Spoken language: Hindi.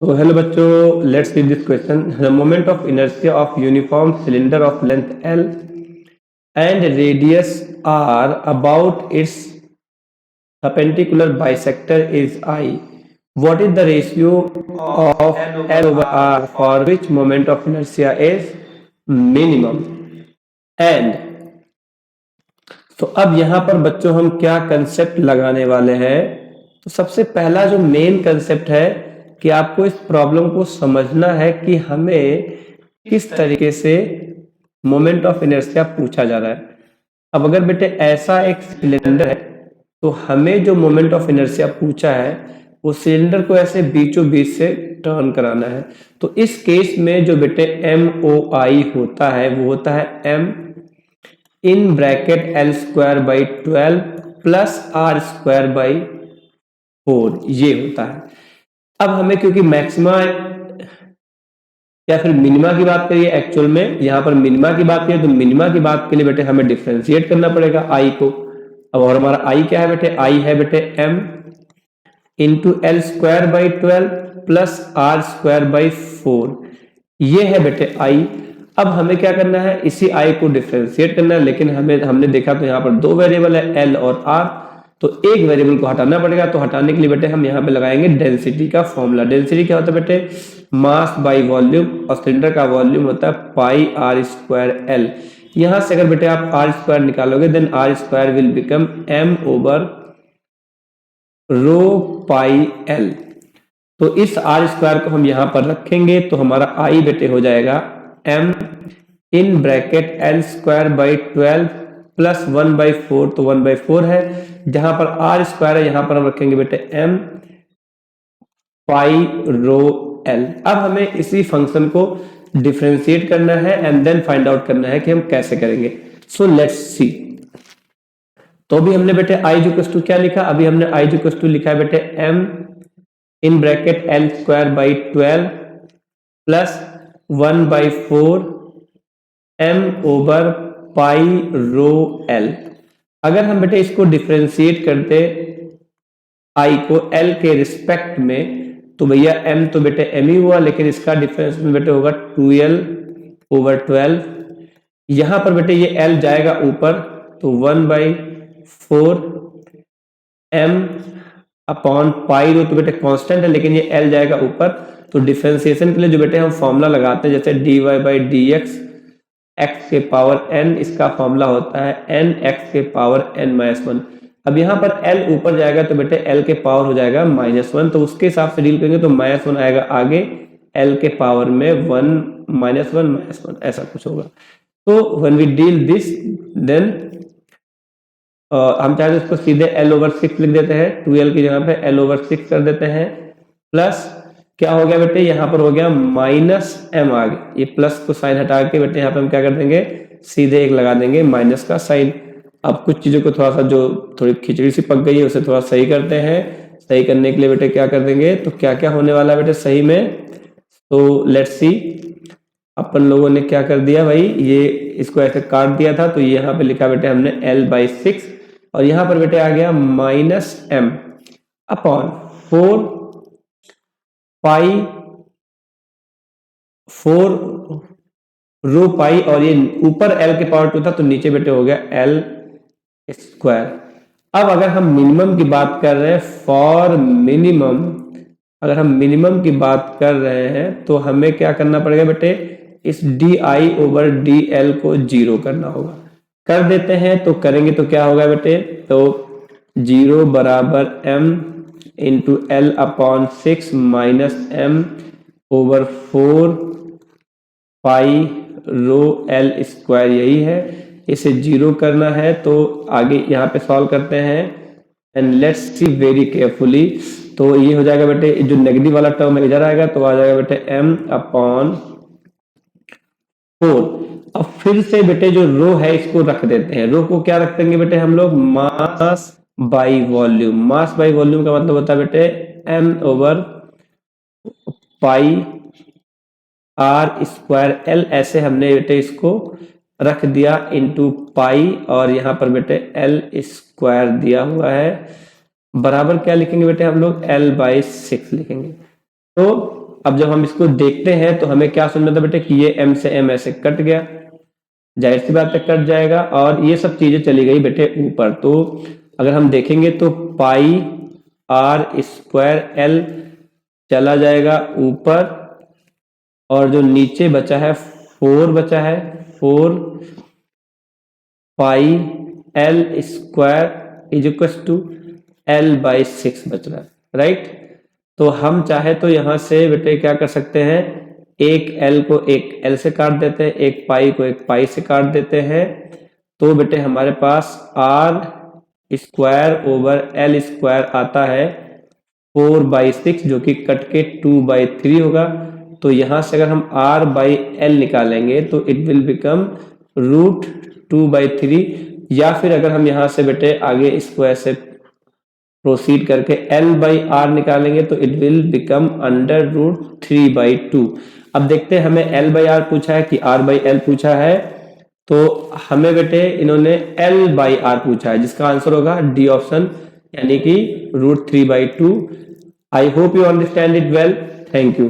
So hello बच्चों, let's read this question. The moment of inertia of uniform cylinder of length L and radius R about its perpendicular bisector is I. What is the ratio of L over R for which moment of inertia is minimum? And तो अब यहाँ पर बच्चों हम क्या कंसेप्ट लगाने वाले हैं। तो सबसे पहला जो मेन कंसेप्ट है कि आपको इस प्रॉब्लम को समझना है कि हमें किस तरीके से मोमेंट ऑफ इनर्शिया पूछा जा रहा है। अब अगर बेटे ऐसा एक सिलेंडर है तो हमें जो मोमेंट ऑफ इनर्शिया पूछा है वो सिलेंडर को ऐसे बीचों बीच से टर्न कराना है। तो इस केस में जो बेटे MOI होता है वो होता है M in bracket L square by 12 plus R square by 4, ये होता है। अब हमें क्योंकि मैक्सिमा या फिर मिनिमा की बात करिए, एक्चुअल में यहाँ पर मिनिमा की बात करिए तो मिनिमा की बात के लिए बेटे हमें डिफरेंशिएट करना पड़ेगा I को। अब और हमारा I क्या है बेटे, I है बेटे M into L square by 12 plus R square by 4, ये है बेटे I। अब हमें क्या करना है, इसी I को डिफरेंशिएट करना है, लेकिन हमने देखा तो यहाँ पर दो वेरिएबल है L और R, तो एक वेरिएबल को हटाना पड़ेगा। तो हटाने के लिए बेटे हम यहाँ पे लगाएंगे डेंसिटी का फॉर्मूला। डेंसिटी क्या होता है बेटे, मास बाई वॉल्यूम, और सिलेंडर का वॉल्यूम होता है पाई R स्क्वायर L। यहाँ से अगर बेटे आप R स्क्वायर निकालोगे then R square will become M over rho pi L। तो इस R स्क्वायर को हम यहाँ पर रखेंगे तो हमारा I बेटे हो जाएगा M in bracket L square by 12 plus 1/4, तो 1/4 है। जहां पर R स्क्वायर है यहाँ पर हम रखेंगे बेटे M पाई रो L। अब हमें इसी फंक्शन को डिफरेंशिएट करना है एंड देन फाइंड आउट करना है कि हम कैसे करेंगे। So let's see. तो अभी हमने बेटे I इक्वल टू क्या लिखा, अभी हमने I इक्वल टू लिखा है बेटे M in bracket L square by 12 plus 1/4 M over pi rho L। अगर हम बेटे इसको डिफरेंशिएट करते I को L के रिस्पेक्ट में तो भैया M तो बेटे M ही हुआ, लेकिन इसका डिफरेंस में बेटे होगा 2L ओवर 12। यहां पर बेटे ये L जाएगा ऊपर तो 1/4 M अपॉन पाई रो, तो बेटे कांस्टेंट है लेकिन ये L जाएगा ऊपर। तो डिफरेंशिएशन के लिए जो बेटे हम फॉर्मूला लगाते हैं जैसे dy बाई dx x के पावर n, इसका फॉर्मूला होता है n x के पावर n-1। अब यहाँ पर L ऊपर जाएगा तो बेटे L के पावर हो जाएगा -1, तो उसके हिसाब से डील करेंगे तो -1 आएगा आगे, L के पावर में 1 -1 ऐसा कुछ होगा। तो when we deal this then हम चाहे तो इसको सीधे L ओवर 6 लिख देते हैं, 2L की जगह पे L ओवर 6 कर देते हैं, प्लस क्या हो गया बेटे यहाँ पर हो गया -m आ गया। ये प्लस को साइन हटा के बेटे यहाँ पे हम क्या कर देंगे, सीधे एक लगा देंगे माइनस का साइन। अब कुछ चीजों को थोड़ा सा जो थोड़ी खिचड़ी सी पक गई है उसे थोड़ा सही करते हैं। सही करने के लिए बेटे क्या कर देंगे, तो क्या क्या होने वाला है बेटे सही में, तो लेट्स सी। अपन लोगों ने क्या कर दिया भाई, ये इसको ऐसे काट दिया था, तो यहाँ पे लिखा बेटे हमने L/6 और यहाँ पर बेटे आ गया -m अपॉन 4 रो पाई, और ये ऊपर L के पावर 2 था तो नीचे बेटे हो गया L स्क्वायर। अब अगर हम मिनिमम की बात कर रहे हैं, फॉर मिनिमम अगर हम मिनिमम की बात कर रहे हैं तो हमें क्या करना पड़ेगा बेटे, इस DI ओवर DL को 0 करना होगा। कर देते हैं, तो करेंगे तो क्या होगा बेटे, तो 0 बराबर M into L upon 6 minus M over 4 पाई रो L स्क्वायर, यही है। इसे 0 करना है तो आगे यहाँ पे सॉल्व करते हैं and let's see very carefully. तो ये हो जाएगा बेटे, जो नेगेटिव वाला टर्म है इधर आएगा तो आ जाएगा बेटे M अपॉन 4। अब फिर से बेटे जो रो है इसको रख देते हैं। रो को क्या रख देंगे बेटे हम लोग, mass by volume. Mass by volume का मतलब होता है बेटे M ओवर पाई R स्क्वायर L, ऐसे हमने बेटे इसको रख दिया इंटू पाई, और यहाँ पर बेटे L स्क्वायर दिया हुआ है, बराबर क्या लिखेंगे बेटे हम लोग L/6 लिखेंगे। तो अब जब हम इसको देखते हैं तो हमें क्या समझ में आता बेटे कि ये m से m ऐसे कट गया, जाहिर सी बात है कट जाएगा, और ये सब चीजें चली गई बेटे ऊपर। तो अगर हम देखेंगे तो पाई आर स्क्वायर एल चला जाएगा ऊपर, और जो नीचे बचा है 4 बचा है, 4 pi L square is equal to L by 6 बच रहा है, राइट। तो हम चाहे तो यहां से बेटे क्या कर सकते हैं, एक एल को एक एल से काट देते हैं, एक पाई को एक पाई से काट देते हैं। तो बेटे हमारे पास R square over L square आता है 4/6, जो कि कट के 2/3 होगा। तो यहां से अगर हम r बाई एल निकालेंगे तो इट विल बिकम √2/3, या फिर अगर हम यहां से बेटे आगे इसको ऐसे प्रोसीड करके l बाई आर निकालेंगे तो इट विल बिकम √3/2। अब देखते हैं हमें l बाई आर पूछा है कि r बाई एल पूछा है, तो हमें बेटे इन्होंने l बाई आर पूछा है, जिसका आंसर होगा डी ऑप्शन, यानी कि √3/2। I hope you understand it well. Thank you.